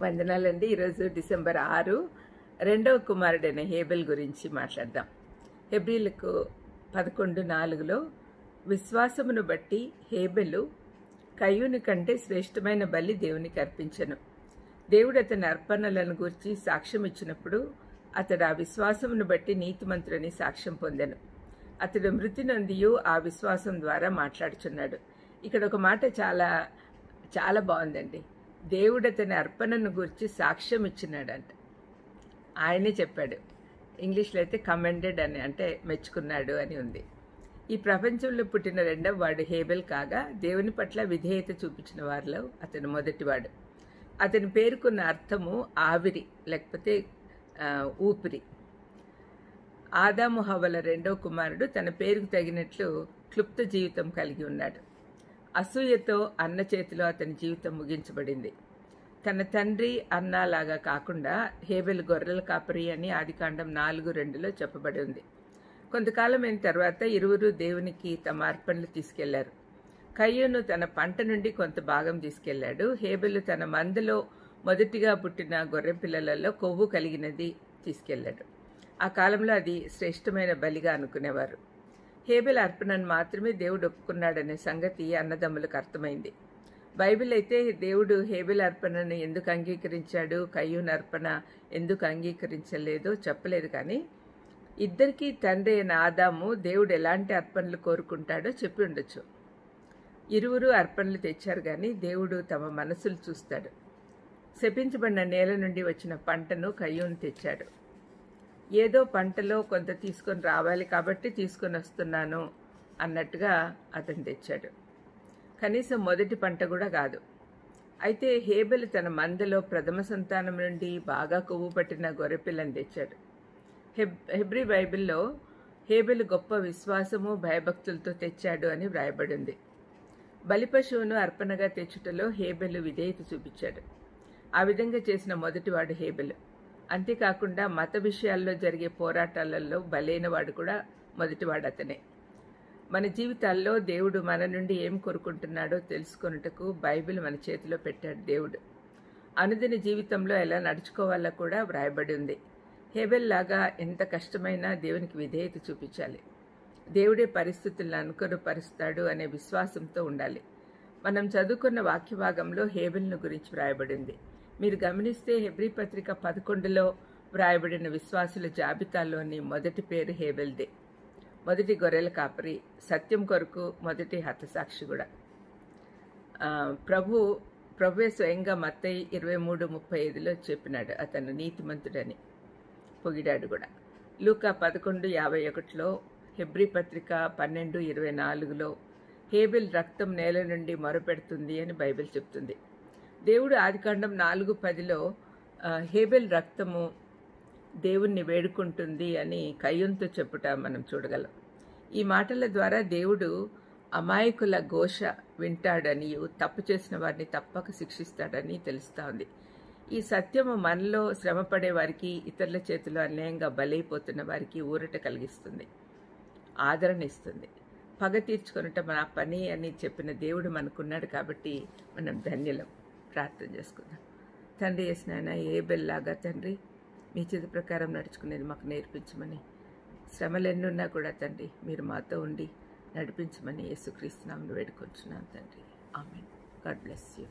వందనాలండి. ఈరోజు డిసెంబర్ 6 రెండవ కుమారుడైన హేబెల్ గురించి మాట్లాడదాం. హెబ్రీలకు 11:4లో విశ్వాసమును బట్టి హేబెలు కయ్యూని కంటే శ్రేష్టమైన బలి దేవునికి అర్పించెను. దేవుడు అతని అర్పణలను గూర్చి సాక్ష్యం ఇచ్చినప్పుడు అతడు ఆ విశ్వాసమును బట్టి నీతిమంతుడని సాక్ష్యం పొందెను. అతడు మృతి నొందియు ఆ విశ్వాసం ద్వారా మాట్లాడుచున్నాడు. ఇక్కడ ఒక మాట చాలా చాలా బాగుందండి. దేవుడు అతని అర్పణను గురించి సాక్ష్యం ఇచ్చినాడంట. ఆయనే చెప్పాడు. ఇంగ్లీష్లో అయితే కమెండెడ్ అని, అంటే మెచ్చుకున్నాడు అని ఉంది. ఈ ప్రపంచంలో పుట్టిన రెండవ వాడు హేబెల్ కాగా దేవుని పట్ల విధేయత చూపించిన వారిలో అతను మొదటివాడు. అతని పేరుకున్న అర్థము ఆవిరి లేకపోతే ఊపిరి. ఆదాము హవ్వల రెండవ కుమారుడు తన పేరుకు తగినట్లు క్లుప్త జీవితం కలిగి ఉన్నాడు. అసూయతో అన్న చేతిలో అతని జీవితం ముగించబడింది. తన తండ్రి అన్నలాగా కాకుండా హేబెల్ గొర్రెల కాపరి అని ఆదికాండం 4:2లో చెప్పబడి ఉంది. కొంతకాలం అయిన తర్వాత ఇరువురు దేవునికి తమ అర్పణలు తీసుకెళ్లారు. కయ్యూను తన పంట నుండి కొంత భాగం తీసుకెళ్లాడు. హేబెలు తన మందలో మొదటిగా పుట్టిన గొర్రె పిల్లలలో కొవ్వు కలిగినది తీసుకెళ్లాడు. ఆ కాలంలో అది శ్రేష్టమైన బలిగా అనుకునేవారు. హేబెల్ అర్పణను మాత్రమే దేవుడు ఒప్పుకున్నాడనే సంగతి అన్నదమ్ములకు అర్థమైంది. బైబిల్ అయితే దేవుడు హేబెల్ అర్పణను ఎందుకు అంగీకరించాడు, కయ్యూను అర్పణ ఎందుకు అంగీకరించలేదో చెప్పలేదు. కానీ ఇద్దరికీ తండ్రి అయిన ఆదాము దేవుడు ఎలాంటి అర్పణలు కోరుకుంటాడో చెప్పి ఉండొచ్చు. ఇరువురు అర్పణలు తెచ్చారు, కానీ దేవుడు తమ మనసులు చూస్తాడు. శపించబడిన నేల నుండి వచ్చిన పంటను కయ్యూను తెచ్చాడు. ఏదో పంటలో కొంత తీసుకొని రావాలి కాబట్టి తీసుకొని వస్తున్నాను అన్నట్టుగా అతను తెచ్చాడు. కనీసం మొదటి పంట కూడా కాదు. అయితే హేబెలు తన మందలో ప్రథమ సంతానం నుండి బాగా కొవ్వు పట్టిన గొర్రెపిల్లని తెచ్చాడు. హెబ్రీ బైబిల్లో హేబెలు గొప్ప విశ్వాసము భయభక్తులతో తెచ్చాడు అని వ్రాయబడింది. బలిపశువును అర్పణగా తెచ్చుటలో హేబెలు విధేయత చూపించాడు. ఆ విధంగా చేసిన మొదటివాడు హేబెలు. అంతేకాకుండా మత విషయాల్లో జరిగే పోరాటాలలో బలైనవాడు కూడా మొదటివాడు అతనే. మన జీవితాల్లో దేవుడు మన నుండి ఏం కోరుకుంటున్నాడో తెలుసుకొనుటకు బైబిల్ మన చేతిలో పెట్టాడు దేవుడు. అనుదిన జీవితంలో ఎలా నడుచుకోవాలో కూడా వ్రాయబడి ఉంది. హేబెల్ లాగా ఎంత కష్టమైనా దేవునికి విధేయత చూపించాలి. దేవుడే పరిస్థితులను అనుకూలపరుస్తాడు అనే విశ్వాసంతో ఉండాలి. మనం చదువుకున్న వాక్య భాగంలో హేబెల్ను గురించి వ్రాయబడింది. మీరు గమనిస్తే హెబ్రీ పత్రిక 11లో వ్రాయబడిన విశ్వాసుల జాబితాలోని మొదటి పేరు హేబెల్దే. మొదటి గొర్రెల కాపరి, సత్యం కొరకు మొదటి హతసాక్షి కూడా. ప్రభువే స్వయంగా మత్తయి 23:35లో చెప్పినాడు అతను నీతిమంతుడని, పొగిడాడు కూడా. లూకా 11:51లో, హెబ్రీ పత్రిక 12:24లో హేబెల్ రక్తం నేల నుండి మొరపెడుతుంది అని బైబిల్ చెప్తుంది. దేవుడు ఆదికాండం 4:10లో హేబెల్ రక్తము దేవుణ్ణి వేడుకుంటుంది అని కయ్యూనుతో చెప్పుట మనం చూడగలం. ఈ మాటల ద్వారా దేవుడు అమాయకుల ఘోష వింటాడని, తప్పు చేసిన వారిని తప్పక శిక్షిస్తాడని తెలుస్తా ఉంది. ఈ సత్యము మనలో శ్రమపడే వారికి, ఇతరుల చేతిలో అన్యాయంగా బలైపోతున్న వారికి ఊరట కలిగిస్తుంది, ఆదరణ ఇస్తుంది. పగ తీర్చుకొనుట మన పని అని చెప్పిన దేవుడు మనకున్నాడు కాబట్టి మనం ధన్యులం. ప్రార్థన చేసుకుందాం. తండ్రి యేసునాయన, హేబెల్లాగా తండ్రి మీ చేతి ప్రకారం నడుచుకునేది మాకు నేర్పించమని, శ్రమలు ఎన్నున్నా కూడా తండ్రి మీరు మాతో ఉండి నడిపించమని యేసుక్రీస్తు నామములో వేడుకొంచున్నాను తండ్రి. ఆమేన్. God bless you.